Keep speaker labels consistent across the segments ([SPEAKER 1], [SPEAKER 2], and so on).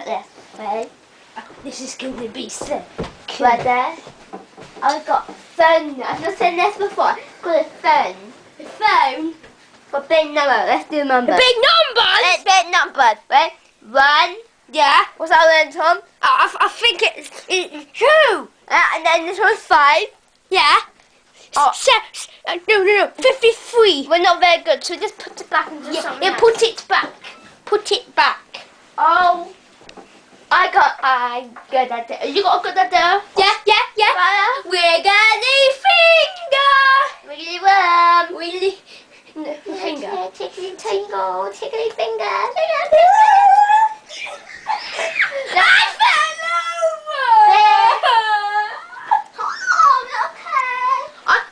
[SPEAKER 1] this. Ready?
[SPEAKER 2] This is going to be sick.
[SPEAKER 1] Ready? I've got phone. I've not seen this before. I've got a phone.
[SPEAKER 2] The phone.
[SPEAKER 1] For big number. Let's do numbers.
[SPEAKER 2] The big numbers?
[SPEAKER 1] Let's big numbers. Right? 1.
[SPEAKER 2] Yeah.
[SPEAKER 1] What's that one, Tom?
[SPEAKER 2] I think it's 2.
[SPEAKER 1] And then this one's 5.
[SPEAKER 2] Yeah.
[SPEAKER 1] Oh.
[SPEAKER 2] No. 53.
[SPEAKER 1] We're not very good, so we just put it back into something
[SPEAKER 2] Yeah,
[SPEAKER 1] else.
[SPEAKER 2] put it back. Put it back.
[SPEAKER 1] Oh. I good idea. You got a good idea?
[SPEAKER 2] Yeah.
[SPEAKER 1] Fire.
[SPEAKER 2] We're gonna finger.
[SPEAKER 1] Really worm.
[SPEAKER 2] Really? No, finger.
[SPEAKER 1] Tickly tingle. Tickly finger.
[SPEAKER 2] I fell over.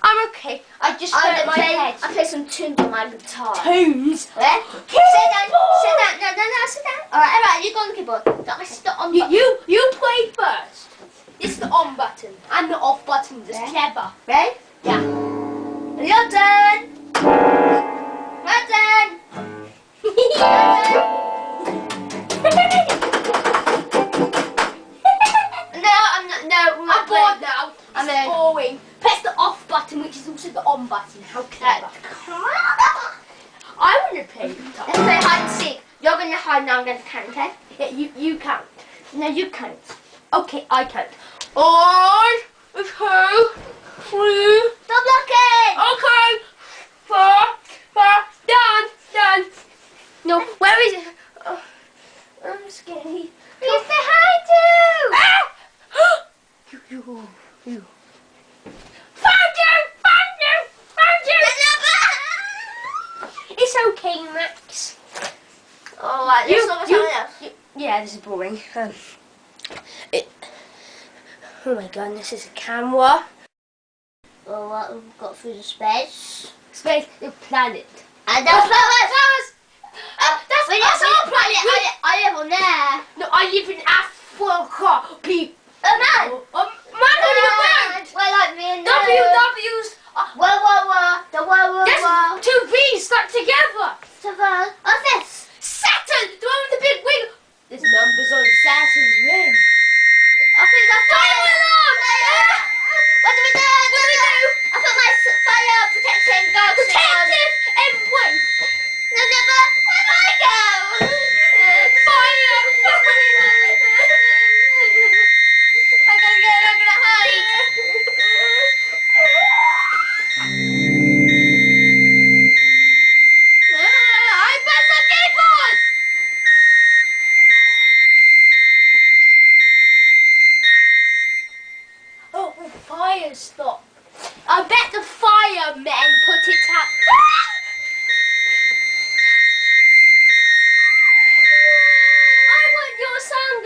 [SPEAKER 2] I'm okay. I just hurt my head.
[SPEAKER 1] I play some tunes on my guitar.
[SPEAKER 2] Tunes.
[SPEAKER 1] Where? Sit down. No, sit down. Alright, you go on the keyboard. That's the on button.
[SPEAKER 2] You play first. This is the on button and the off button. That's clever.
[SPEAKER 1] Ready?
[SPEAKER 2] Yeah.
[SPEAKER 1] Your turn. My turn.
[SPEAKER 2] I'm bored now. It's boring. Press the off button, which is also the on button. How clever. I want to play guitar.
[SPEAKER 1] Let's play hide and seek. You're going to hide now, I'm going to count, okay?
[SPEAKER 2] Yeah, you count.
[SPEAKER 1] No, you count.
[SPEAKER 2] Okay, I count. 1, 2, 3.
[SPEAKER 1] Stop looking!
[SPEAKER 2] Okay. 4, 5. Done. No, where is it? Oh, I'm scared.
[SPEAKER 1] You say hi to!
[SPEAKER 2] Ah! You. Found you! It's okay, Max.
[SPEAKER 1] Alright, let's look at something else.
[SPEAKER 2] Yeah, this is boring. Oh my god, this is a camera.
[SPEAKER 1] Well, what we've got through the space.
[SPEAKER 2] Space, the planet.
[SPEAKER 1] And those flowers!
[SPEAKER 2] That's
[SPEAKER 1] our planet! I live on there.
[SPEAKER 2] No, I live in Africa.
[SPEAKER 1] A man!
[SPEAKER 2] Man on the ground!
[SPEAKER 1] Well, like me and
[SPEAKER 2] WW's.
[SPEAKER 1] Whoa.
[SPEAKER 2] There's 2 V's stuck together.
[SPEAKER 1] What's this?
[SPEAKER 2] Saturn, the one with the big wing. There's numbers on Saturn's ring.
[SPEAKER 1] I think that's
[SPEAKER 2] Fire alarm!
[SPEAKER 1] What do we do? I put my fire protecting guard on.
[SPEAKER 2] Protective embrace.
[SPEAKER 1] No, but where do I go?
[SPEAKER 2] Fire!
[SPEAKER 1] I'm gonna hide. I pressed the keyboard.
[SPEAKER 2] Oh, the fire stopped. I bet the firemen put it out. I want your song.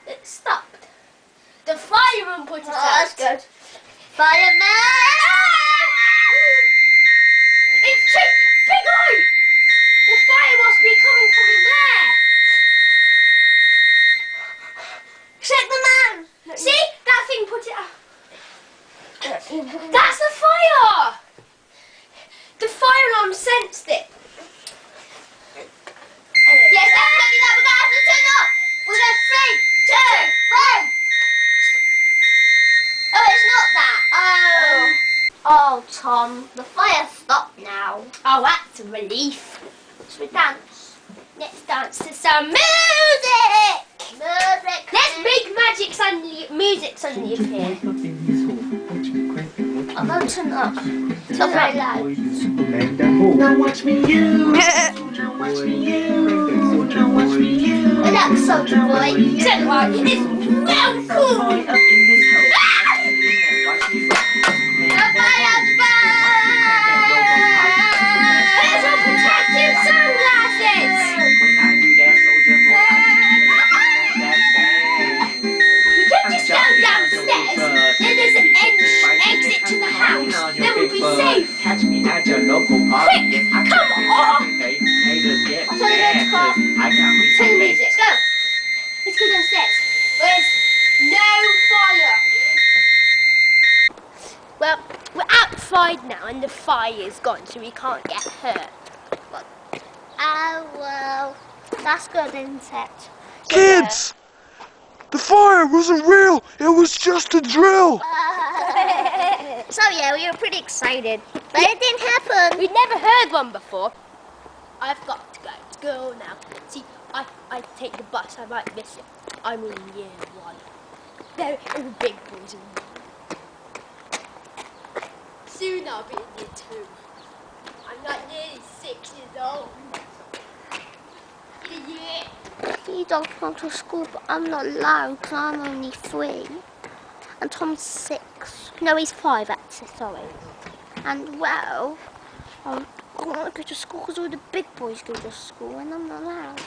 [SPEAKER 2] It stopped. The fireman put it out.
[SPEAKER 1] That's good. Fireman!
[SPEAKER 2] It's Big Eye! The fire must be coming from in there.
[SPEAKER 1] Check the man!
[SPEAKER 2] See? That thing put it out. That's the fire! The fire alarm sensed it.
[SPEAKER 1] Yes, definitely that. We're gonna have to turn off. We're going 3, 2, 1. Oh, it's not that. Oh, Tom, the fire stopped now.
[SPEAKER 2] Oh, that's a relief.
[SPEAKER 1] Should we dance?
[SPEAKER 2] Let's dance to some music. Let's make music suddenly appear.
[SPEAKER 1] I'm going to turn up. Turn very loud.
[SPEAKER 3] Now watch me you. Now watch me you. Now watch me you.
[SPEAKER 1] Relax, soldier boy.
[SPEAKER 2] Turn right. It's well cool.
[SPEAKER 3] Up in this house.
[SPEAKER 2] Here's your protective sunglasses.
[SPEAKER 3] When I do that, soldier boy,
[SPEAKER 2] You can just go downstairs. Then there's an exit to the house. Then we'll be safe.
[SPEAKER 3] Catch me at your local party.
[SPEAKER 2] Quick,
[SPEAKER 3] Yes, I
[SPEAKER 2] come on.
[SPEAKER 3] Haters get
[SPEAKER 1] I'll tell you
[SPEAKER 3] mad
[SPEAKER 1] this, Carl.
[SPEAKER 3] 'cause I got me
[SPEAKER 2] Turn the
[SPEAKER 3] some
[SPEAKER 2] music.
[SPEAKER 1] Let's go.
[SPEAKER 2] Let's go downstairs. There's no fire. Well, we're outside now and the fire's gone, so we can't get hurt.
[SPEAKER 1] Oh, well. That's good, isn't it?
[SPEAKER 4] Kids! The fire wasn't real, it was just a drill!
[SPEAKER 1] So yeah, we were pretty excited, but it didn't happen.
[SPEAKER 2] We'd never heard one before. I've got to go to school now. See, I take the bus, I might miss it. I'm in year 1. They're all big boys in 1. Soon I'll be in year 2. I'm not nearly 6 years old. Yeah.
[SPEAKER 1] tDawg's gone to school, but I'm not allowed because I'm only 3. And Tom's 6. No, he's 5 actually, sorry. And well, I want to go to school because all the big boys go to school and I'm not allowed.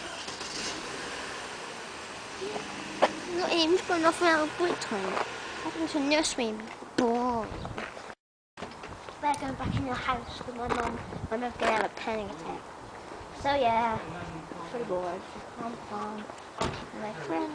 [SPEAKER 1] Not even going off around break time. I'm going to nursery. Boring. We're going back in the house with my mum. My mum's going to have a panic attack. So yeah, pretty bored. I'm fun. My friends.